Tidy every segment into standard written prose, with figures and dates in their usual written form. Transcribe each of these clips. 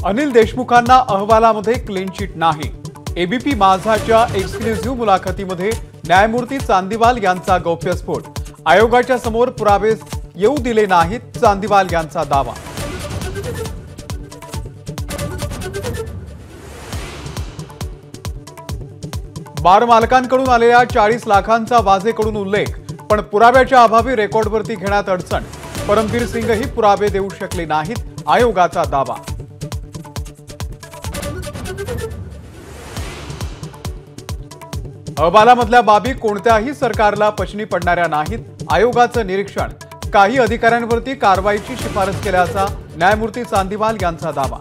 अनिल देशमुखांना अहवालामध्ये clean chit नाही। ABP माझाच्या exclusive मुलाखतीमध्ये न्यायमूर्ती चांदीवाल यांचा गौप्यस्फोट। आयोगाच्या समोर पुरावे येऊ दिले नाहीत, चांदीवाल यांचा दावा। बार मालकांकडून आलेल्या 40 लाखांचा वाझेकडून उल्लेख, पण पुराव्याच्या अभावी रेकॉर्डवरती घेण्यात अडचण। परमबीर सिंगही पुरावे देऊ शकले नाहीत, आयोगाचा दावा। अहवालामधल्या बाबी कोणत्याही सरकारला पचनी पडणाऱ्या नाहीत, आयोगाचं निरीक्षण। काही अधिकाऱ्यांवरती कारवाईची शिफारस केल्याचा न्यायमूर्ती चांदीवाल यांचा दावा।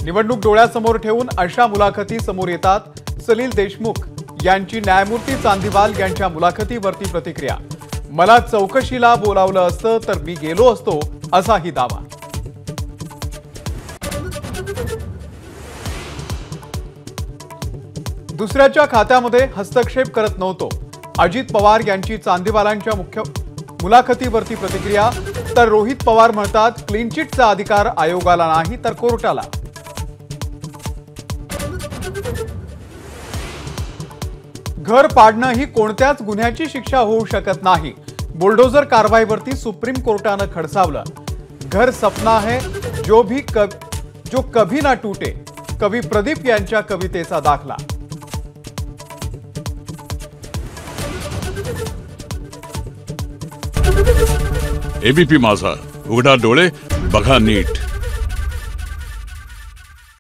निवडणूक डोळ्यासमोर ठेवून अशा मुलाखती समोर येतात। सलील देशमुख यांची न्यायमूर्ती चांदीवाल यांच्या मुलाखतीवरती प्रतिक्रिया। मला चौकशीला बोलावलं असतं तर मी गेलो असतो, असाही दावा। दुसऱ्याच्या खात्यामध्ये हस्तक्षेप करत नव्हतो, अजित पवार यांची चांदीवालांच्या मुख्य मुलाखतीवरती प्रतिक्रिया। तर रोहित पवार म्हणतात, क्लीन चिटचा अधिकार आयोगाला नाही तर कोर्टाला। घर पाडणं ही कोणत्याच गुन्ह्याची शिक्षा होऊ शकत नाही। बुलडोजर कारवाईवरती सुप्रीम कोर्टानं खडसावलं। घर सपना है जो कभी ना टूटे, कवी प्रदीप यांच्या कवितेचा दाखला। एबीपी माझा, उघडा डोळे बघा नीट।